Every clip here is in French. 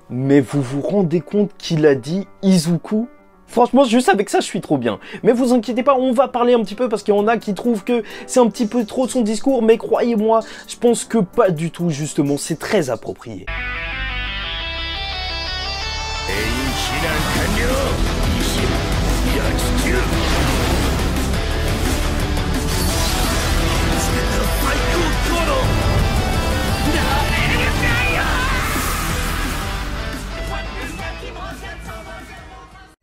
Mais vous vous rendez compte qu'il a dit Izuku? Franchement, juste avec ça, je suis trop bien. Mais vous inquiétez pas, on va parler un petit peu parce qu'il y en a qui trouvent que c'est un petit peu trop son discours. Mais croyez-moi, je pense que pas du tout, justement, c'est très approprié.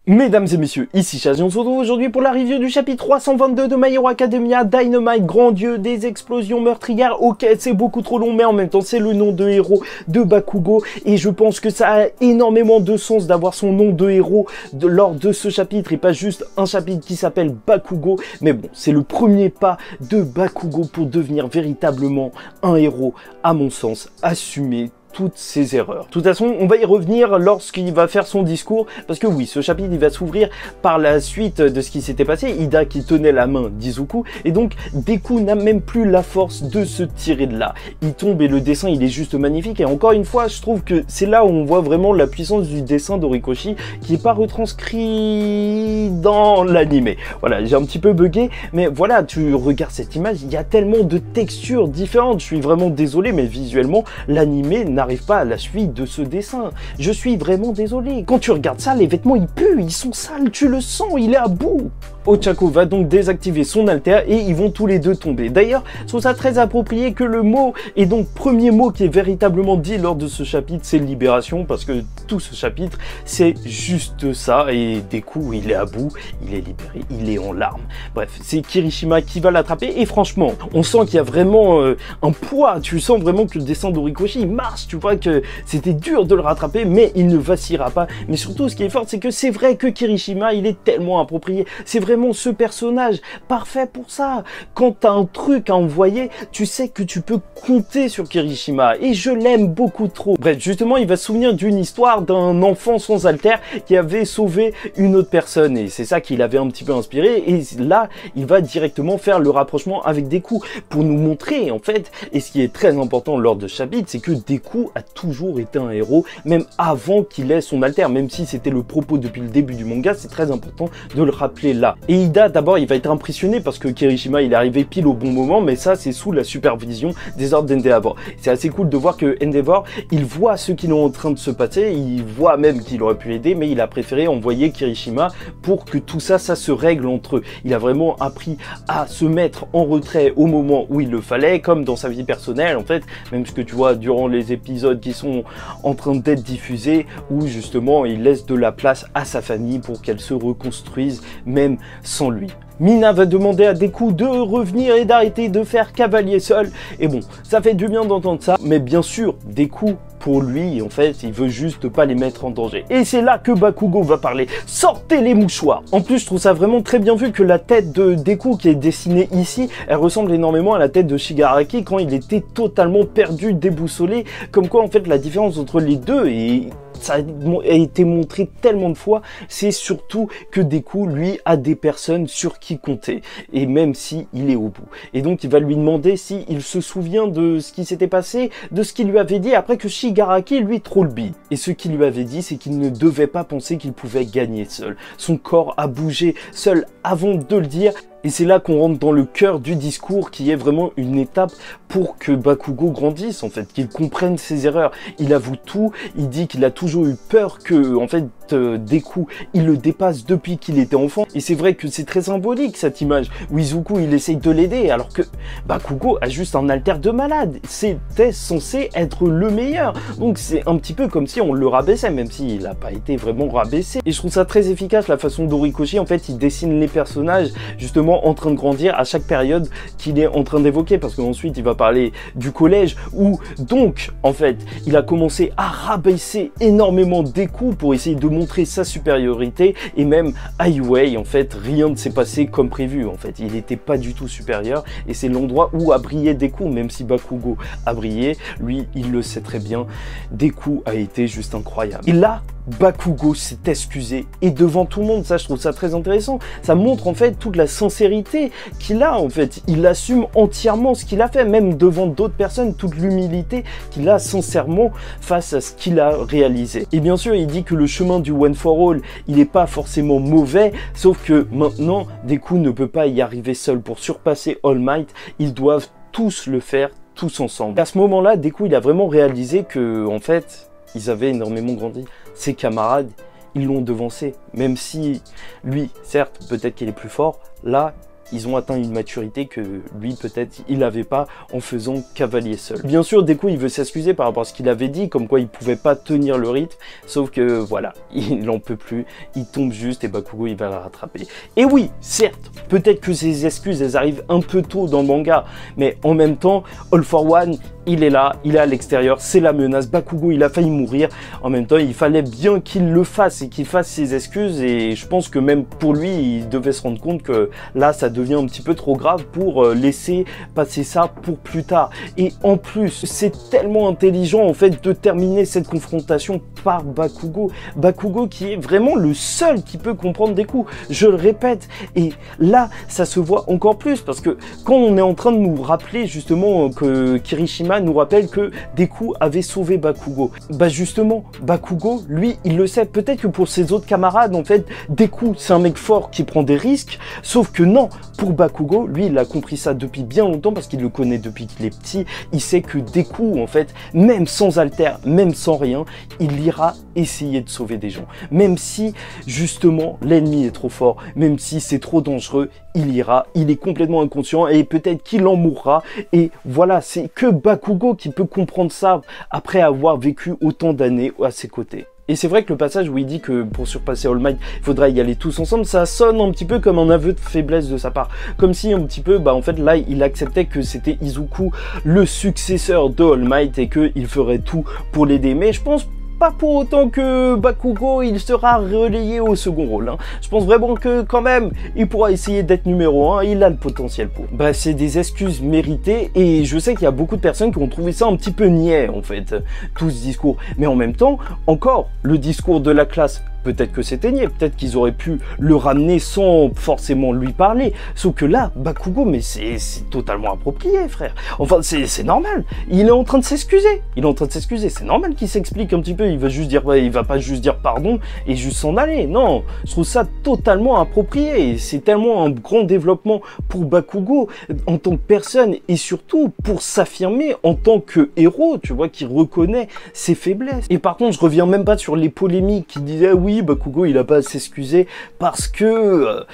Mesdames et messieurs, ici Chaz et on se retrouve aujourd'hui pour la review du chapitre 322 de My Hero Academia, Dynamite, grand dieu des explosions meurtrières. Ok, c'est beaucoup trop long, mais en même temps, c'est le nom de héros de Bakugo. Et je pense que ça a énormément de sens d'avoir son nom de héros lors de ce chapitre et pas juste un chapitre qui s'appelle Bakugo. Mais bon, c'est le premier pas de Bakugo pour devenir véritablement un héros, à mon sens, assumé toutes ses erreurs. De toute façon, on va y revenir lorsqu'il va faire son discours, parce que oui, ce chapitre, il va s'ouvrir par la suite de ce qui s'était passé. Ida qui tenait la main d'Izuku, et donc Deku n'a même plus la force de se tirer de là. Il tombe et le dessin, il est juste magnifique, et encore une fois, je trouve que c'est là où on voit vraiment la puissance du dessin d'Horikoshi, qui n'est pas retranscrit dans l'animé. Voilà, j'ai un petit peu bugué, mais voilà, tu regardes cette image, il y a tellement de textures différentes. Je suis vraiment désolé, mais visuellement, l'animé n'arrive pas à la suite de ce dessin. Je suis vraiment désolé. Quand tu regardes ça, les vêtements ils puent, ils sont sales, tu le sens, il est à bout. Ochako va donc désactiver son alter et ils vont tous les deux tomber. D'ailleurs, je trouve ça très approprié que le mot, et donc premier mot qui est véritablement dit lors de ce chapitre, c'est libération, parce que tout ce chapitre, c'est juste ça, et Deku, il est à bout, il est libéré, il est en larmes. Bref, c'est Kirishima qui va l'attraper, et franchement, on sent qu'il y a vraiment un poids, tu sens vraiment que le dessin d'Horikoshi, il marche, tu vois que c'était dur de le rattraper, mais il ne vacillera pas. Mais surtout, ce qui est fort, c'est que c'est vrai que Kirishima, il est tellement approprié, c'est vraiment ce personnage parfait pour ça. Quand tu as un truc à envoyer, tu sais que tu peux compter sur Kirishima, et je l'aime beaucoup trop. Bref, justement, il va se souvenir d'une histoire d'un enfant sans alter qui avait sauvé une autre personne, et c'est ça qui l'avait un petit peu inspiré, et là, il va directement faire le rapprochement avec Deku, pour nous montrer, en fait, et ce qui est très important lors de ce chapitre, c'est que Deku a toujours été un héros, même avant qu'il ait son alter, même si c'était le propos depuis le début du manga, c'est très important de le rappeler là. Et Ida, d'abord, il va être impressionné parce que Kirishima, il est arrivé pile au bon moment, mais ça, c'est sous la supervision des ordres d'Endeavor. C'est assez cool de voir que Endeavor, il voit ce qui est en train de se passer, il voit même qu'il aurait pu aider, mais il a préféré envoyer Kirishima pour que tout ça, ça se règle entre eux. Il a vraiment appris à se mettre en retrait au moment où il le fallait, comme dans sa vie personnelle, en fait, même ce que tu vois durant les épisodes qui sont en train d'être diffusés, où justement, il laisse de la place à sa famille pour qu'elle se reconstruise, même sans lui. Mina va demander à Deku de revenir et d'arrêter de faire cavalier seul. Et bon, ça fait du bien d'entendre ça, mais bien sûr, Deku, pour lui, en fait, il veut juste pas les mettre en danger. Et c'est là que Bakugo va parler. Sortez les mouchoirs! En plus, je trouve ça vraiment très bien vu que la tête de Deku qui est dessinée ici, elle ressemble énormément à la tête de Shigaraki quand il était totalement perdu, déboussolé. Comme quoi, en fait, la différence entre les deux et ça a été montré tellement de fois, c'est surtout que Deku, lui, a des personnes sur qui compter, et même si il est au bout. Et donc, il va lui demander si il se souvient de ce qui s'était passé, de ce qu'il lui avait dit après que Shigaraki, lui, troll le bille. Et ce qu'il lui avait dit, c'est qu'il ne devait pas penser qu'il pouvait gagner seul. Son corps a bougé seul avant de le dire. Et c'est là qu'on rentre dans le cœur du discours qui est vraiment une étape pour que Bakugo grandisse, en fait, qu'il comprenne ses erreurs. Il avoue tout, il dit qu'il a toujours eu peur que, en fait, Deku, il le dépasse depuis qu'il était enfant. Et c'est vrai que c'est très symbolique, cette image, où Izuku, il essaye de l'aider, alors que Bakugo a juste un alter de malade. C'était censé être le meilleur. Donc c'est un petit peu comme si on le rabaissait, même s'il n'a pas été vraiment rabaissé. Et je trouve ça très efficace, la façon d'Horikoshi, en fait, il dessine les personnages, justement, en train de grandir à chaque période qu'il est en train d'évoquer, parce qu'ensuite il va parler du collège où donc en fait il a commencé à rabaisser énormément Deku pour essayer de montrer sa supériorité, et même Aiwei, en fait, rien ne s'est passé comme prévu, en fait. Il n'était pas du tout supérieur, et c'est l'endroit où a brillé Deku, même si Bakugo a brillé, lui, il le sait très bien. Deku a été juste incroyable. Et là, Bakugo s'est excusé, et devant tout le monde, ça je trouve ça très intéressant, ça montre en fait toute la sincérité qu'il a en fait, il assume entièrement ce qu'il a fait, même devant d'autres personnes, toute l'humilité qu'il a sincèrement face à ce qu'il a réalisé. Et bien sûr, il dit que le chemin du One for All, il n'est pas forcément mauvais, sauf que maintenant, Deku ne peut pas y arriver seul. Pour surpasser All Might, ils doivent tous le faire, tous ensemble. Et à ce moment-là, Deku, il a vraiment réalisé que, en fait, ils avaient énormément grandi. Ses camarades, ils l'ont devancé. Même si lui, certes, peut-être qu'il est plus fort, là, ils ont atteint une maturité que lui, peut-être, il n'avait pas en faisant cavalier seul. Bien sûr, Deku, il veut s'excuser par rapport à ce qu'il avait dit, comme quoi il pouvait pas tenir le rythme, sauf que, voilà, il n'en peut plus, il tombe juste et Bakugo, il va le rattraper. Et oui, certes, peut-être que ces excuses, elles arrivent un peu tôt dans le manga, mais en même temps, All for One, il est là, il est à l'extérieur, c'est la menace, Bakugo, il a failli mourir. En même temps, il fallait bien qu'il le fasse et qu'il fasse ses excuses, et je pense que même pour lui, il devait se rendre compte que là, ça devient un petit peu trop grave pour laisser passer ça pour plus tard. Et en plus, c'est tellement intelligent en fait de terminer cette confrontation par Bakugo. Bakugo qui est vraiment le seul qui peut comprendre Deku, je le répète. Et là, ça se voit encore plus parce que quand on est en train de nous rappeler justement que Kirishima nous rappelle que Deku avait sauvé Bakugo, bah justement, Bakugo, lui, il le sait. Peut-être que pour ses autres camarades, en fait, Deku, c'est un mec fort qui prend des risques, sauf que non, pour Bakugo, lui, il a compris ça depuis bien longtemps parce qu'il le connaît depuis qu'il est petit. Il sait que Deku, en fait, même sans alter, même sans rien, il ira essayer de sauver des gens. Même si, justement, l'ennemi est trop fort, même si c'est trop dangereux, il ira, il est complètement inconscient et peut-être qu'il en mourra. Et voilà, c'est que Bakugo qui peut comprendre ça après avoir vécu autant d'années à ses côtés. Et c'est vrai que le passage où il dit que pour surpasser All Might, il faudra y aller tous ensemble, ça sonne un petit peu comme un aveu de faiblesse de sa part. Comme si un petit peu, bah en fait là, il acceptait que c'était Izuku le successeur de All Might et qu'il ferait tout pour l'aider. Mais je pense pas pour autant que Bakugo il sera relayé au second rôle. Hein. Je pense vraiment que quand même il pourra essayer d'être numéro 1, il a le potentiel pour. Bref, c'est des excuses méritées et je sais qu'il y a beaucoup de personnes qui ont trouvé ça un petit peu niais en fait, tout ce discours. Mais en même temps, encore, le discours de la classe, peut-être que c'était niais, peut-être qu'ils auraient pu le ramener sans forcément lui parler. Sauf que là, Bakugo, mais c'est totalement approprié, frère. Enfin, c'est normal. Il est en train de s'excuser. Il est en train de s'excuser. C'est normal qu'il s'explique un petit peu. Il va juste dire, il va pas juste dire pardon et juste s'en aller. Non, je trouve ça totalement approprié. C'est tellement un grand développement pour Bakugo en tant que personne et surtout pour s'affirmer en tant que héros, tu vois, qui reconnaît ses faiblesses. Et par contre, je reviens même pas sur les polémiques qui disaient oui, Bakugo il a pas à s'excuser parce que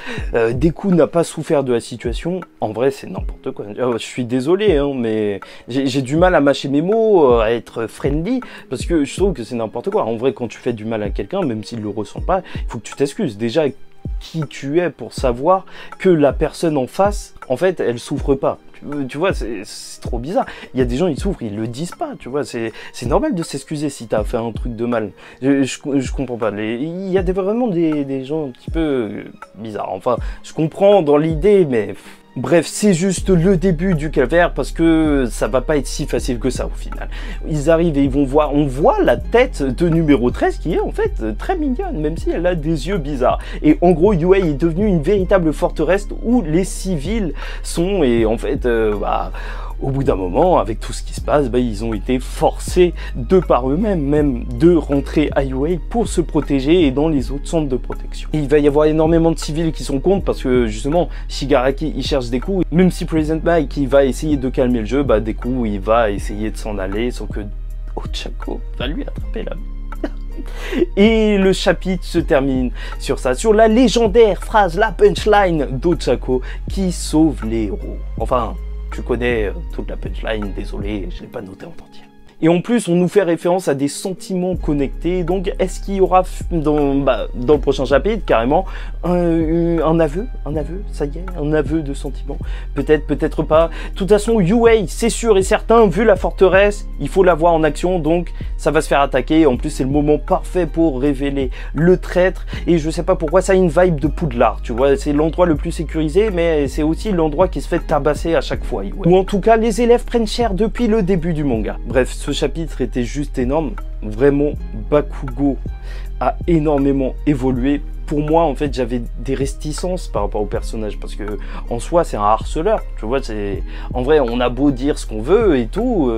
Deku n'a pas souffert de la situation. En vrai, c'est n'importe quoi. Je suis désolé, hein, mais j'ai du mal à mâcher mes mots, à être friendly, parce que je trouve que c'est n'importe quoi. En vrai, quand tu fais du mal à quelqu'un, même s'il le ressent pas, il faut que tu t'excuses. Déjà, qui tu es pour savoir que la personne en face, en fait, elle souffre pas. Tu vois, c'est trop bizarre. Il y a des gens, ils souffrent, ils le disent pas, tu vois. C'est normal de s'excuser si t'as fait un truc de mal. Je comprends pas. Il y a vraiment des gens un petit peu bizarres. Enfin, je comprends dans l'idée, mais... Bref, c'est juste le début du calvaire parce que ça va pas être si facile que ça au final. Ils arrivent et ils vont voir, on voit la tête de numéro 13 qui est en fait très mignonne, même si elle a des yeux bizarres. Et en gros, UA est devenue une véritable forteresse où les civils sont et en fait, au bout d'un moment, avec tout ce qui se passe, ils ont été forcés de par eux-mêmes, même de rentrer à UA pour se protéger et dans les autres centres de protection. Et il va y avoir énormément de civils qui sont contre parce que justement, Shigaraki, il cherche Deku. Même si Present Mike, il va essayer de calmer le jeu, Deku, il va essayer de s'en aller, sauf que Ochako va lui attraper la Et le chapitre se termine sur ça, sur la légendaire phrase, la punchline d'Ochako qui sauve les héros. Enfin, tu connais toute la punchline, désolé, je l'ai pas noté en entier. Et en plus, on nous fait référence à des sentiments connectés. Donc, est-ce qu'il y aura dans le prochain chapitre, carrément, un aveu, ça y est, un aveu de sentiments? Peut-être, peut-être pas. De toute façon, Yue, c'est sûr et certain, vu la forteresse, il faut la voir en action, donc ça va se faire attaquer. En plus, c'est le moment parfait pour révéler le traître. Et je sais pas pourquoi, ça a une vibe de Poudlard, tu vois. C'est l'endroit le plus sécurisé, mais c'est aussi l'endroit qui se fait tabasser à chaque fois. Yue. Ou en tout cas, les élèves prennent cher depuis le début du manga. Bref, ce chapitre était juste énorme. Vraiment, Bakugo a énormément évolué. Pour moi, en fait, j'avais des réticences par rapport au personnage parce que en soi, c'est un harceleur. Tu vois, c'est en vrai, on a beau dire ce qu'on veut et tout.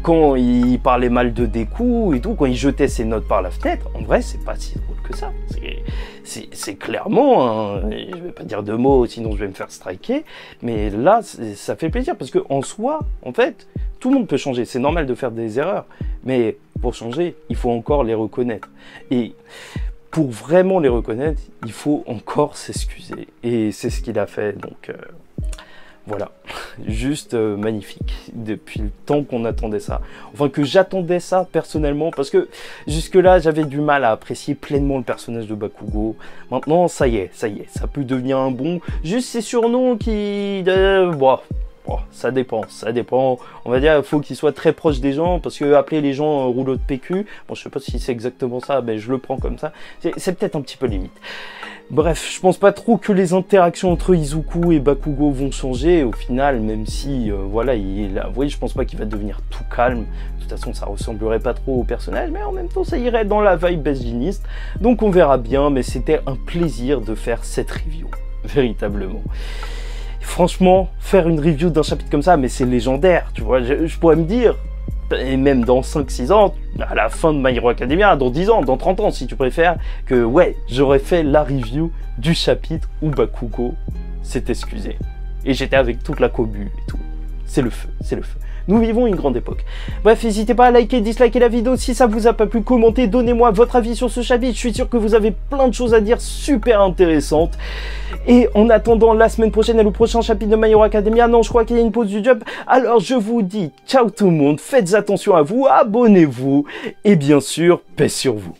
Quand il parlait mal de Deku et tout, quand il jetait ses notes par la fenêtre, en vrai, c'est pas si drôle que ça. C'est clairement, je vais pas dire deux mots, sinon je vais me faire striker. Mais là, ça fait plaisir parce que en soi, en fait, tout le monde peut changer. C'est normal de faire des erreurs, mais pour changer, il faut encore les reconnaître. Et pour vraiment les reconnaître, il faut encore s'excuser. Et c'est ce qu'il a fait, donc voilà. Juste magnifique. Depuis le temps qu'on attendait ça. Enfin, que j'attendais ça personnellement, parce que jusque-là, j'avais du mal à apprécier pleinement le personnage de Bakugo. Maintenant, ça y est, ça peut devenir un bon. Juste ces surnoms qui... Bon, ça dépend. On va dire, il faut qu'il soit très proche des gens, parce que appeler les gens rouleau de PQ, bon, je sais pas si c'est exactement ça, mais je le prends comme ça. C'est peut-être un petit peu limite. Bref, je pense pas trop que les interactions entre Izuku et Bakugo vont changer au final, même si, voilà, oui, je pense pas qu'il va devenir tout calme. De toute façon, ça ressemblerait pas trop au personnage, mais en même temps, ça irait dans la vibe besginiste. Donc on verra bien, mais c'était un plaisir de faire cette review, véritablement. Franchement, faire une review d'un chapitre comme ça, mais c'est légendaire, tu vois. Je pourrais me dire, et même dans 5-6 ans, à la fin de My Hero Academia, dans 10 ans, dans 30 ans si tu préfères, que ouais, j'aurais fait la review du chapitre où Bakugo s'est excusé. Et j'étais avec toute la cobu et tout. C'est le feu, c'est le feu. Nous vivons une grande époque. Bref, n'hésitez pas à liker, disliker la vidéo si ça vous a pas plu, commentez, donnez-moi votre avis sur ce chapitre. Je suis sûr que vous avez plein de choses à dire super intéressantes. Et en attendant la semaine prochaine et le prochain chapitre de My Hero Academia, non, je crois qu'il y a une pause du job. Alors je vous dis ciao tout le monde, faites attention à vous, abonnez-vous et bien sûr, paix sur vous.